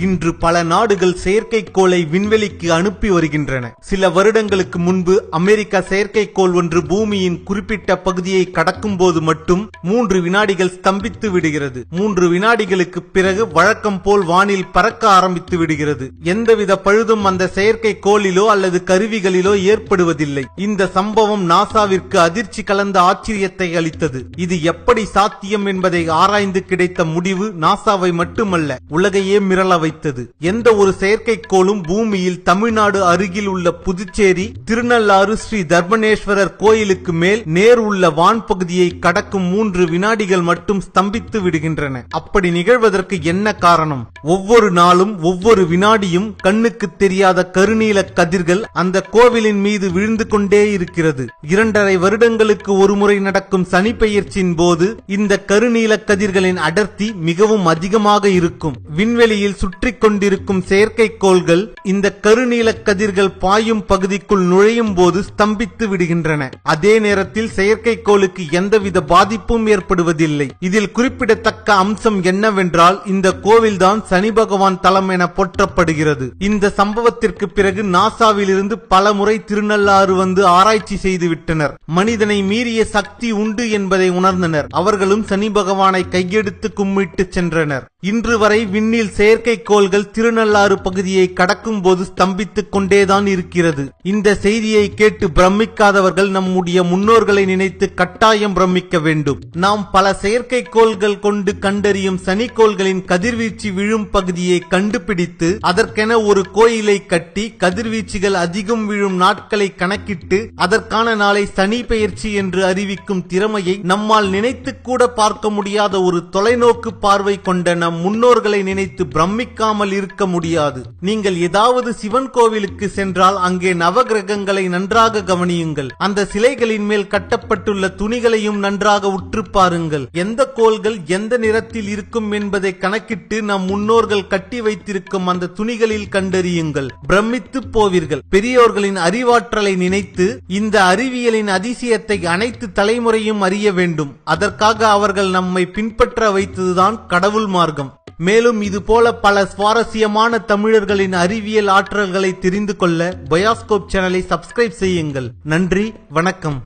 இன்று பல நாடுகள் செயற்கைக்கோளை விண்வெளிக்கு அனுப்பி வருகின்றன. சில வருடங்களுக்கு முன்பு அமெரிக்கா செயற்கைக்கோள் ஒன்று பூமியின் குறிப்பிட்ட பகுதியை கடக்கும் போது மட்டும் 3 வினாடிகள் ஸ்தம்பித்து விடுகிறது. 3 வினாடிகளுக்கு பிறகு வழக்கம் போல் வானில் பறக்க ஆரம்பித்து விடுகிறது. எந்தவித பழுதும் அந்த செயற்கைக்கோளிலோ அல்லது கருவிகளிலோ ஏற்படுவதில்லை. இந்த சம்பவம் நாசாவிற்கு அதிர்ச்சி கலந்த ஆச்சரியத்தை அளித்தது. இது எப்படி சாத்தியம் என்பதை ஆராய்ந்து கிடைத்த முடிவு நாசாவை மட்டுமல்ல, உலகையே மிரள வைத்தது. எந்த ஒரு செயற்கைக்கோளும் பூமியில் தமிழ்நாடு அருகில் உள்ள புதுச்சேரி திருநள்ளாறு ஸ்ரீ தர்மனேஸ்வரர் கோயிலுக்கு மேல் நேர் உள்ள வான் பகுதியை கடக்கும் 3 வினாடிகள் மட்டும் ஸ்தம்பித்து விடுகின்றன. அப்படி நிகழ்வதற்கு என்ன காரணம்? ஒவ்வொரு நாளும் ஒவ்வொரு வினாடியும் கண்ணுக்கு தெரியாத கருநீல கதிர்கள் அந்த கோவிலின் மீது விழுந்து கொண்டே இருக்கிறது. 2.5 வருடங்களுக்கு ஒருமுறை நடக்கும் சனி பெயர்ச்சியின் போது இந்த கருநீல கதிர்களின் அடர்த்தி மிகவும் அதிகமாக இருக்கும். விண்வெளியில் சுற்றி கொண்டிருக்கும் செயற்கைக்கோள்கள் இந்த கருநீல கதிர்கள் பாயும் பகுதிக்குள் நுழையும் போது ஸ்தம்பித்து விடுகின்றன. அதே நேரத்தில் செயற்கைக்கோளுக்கு எந்தவித பாதிப்பும் ஏற்படுவதில்லை. இதில் குறிப்பிடத்தக்க அம்சம் என்னவென்றால் இந்த கோவில்தான் சனி பகவான் தலம் என போற்றப்படுகிறது. இந்த சம்பவத்திற்கு பிறகு நாசாவில் இருந்து பல முறை திருநள்ளாறு வந்து ஆராய்ச்சி செய்துவிட்டனர். மனிதனை மீறிய சக்தி உண்டு என்பதை உணர்ந்தனர். அவர்களும் சனி பகவானை கையெடுத்து கும்பிட்டு சென்றனர். இன்று வரை விண்ணில் செயற்கைக்கோள்கள் திருநள்ளாறு பகுதியை கடக்கும் போது ஸ்தம்பித்துக் கொண்டேதான் இருக்கிறது. இந்த செய்தியை கேட்டு பிரமிக்காதவர்கள் நம்முடைய முன்னோர்களை நினைத்து கட்டாயம் பிரமிக்க வேண்டும். நாம் பல செயற்கைக்கோள்கள் கொண்டு கண்டறியும் சனிக்கோள்களின் கதிர்வீச்சு விழும் பகுதியை கண்டுபிடித்து அதற்கென ஒரு கோயிலை கட்டி கதிர்வீச்சுகள் அதிகம் விழும் நாட்களை கணக்கிட்டு அதற்கான நாளை சனி பெயர்ச்சி என்று அறிவிக்கும் திறமையை நம்மால் நினைத்து கூட பார்க்க முடியாத ஒரு தொலைநோக்கு பார்வை கொண்ட நம் முன்னோர்களை நினைத்து பிரமிக்காமல் இருக்க முடியாது. நீங்கள் ஏதாவது சிவன் கோவிலுக்கு சென்றால் அங்கே நவகிரகங்களை நன்றாக கவனியுங்கள். அந்த சிலைகளின் மேல் கட்டப்பட்டுள்ள துணிகளையும் நன்றாக உற்று பாருங்கள். எந்த கோள்கள் எந்த நிறத்தில் இருக்கும் என்பதை கணக்கிட்டு நம் முன்னோர்கள் கட்டி வைத்திருக்கும் அந்த துணிகளில் கண்டறியுங்கள். பிரமித்து போவீர்கள். பெரியோர்களின் அறிவாற்றலை நினைத்து இந்த அறிவியலின் அதிசயத்தை அனைத்து தலைமுறையும் அறிய வேண்டும். அதற்காக அவர்கள் நம்மை பின்பற்ற வைத்ததுதான் கடவுள் மார்க்கம். மேலும் இதுபோல பல சுவாரஸ்யமான தமிழர்களின் அறிவியல் ஆற்றல்களை தெரிந்து கொள்ள பயாஸ்கோப் சேனலை சப்ஸ்கிரைப் செய்யுங்கள். நன்றி, வணக்கம்.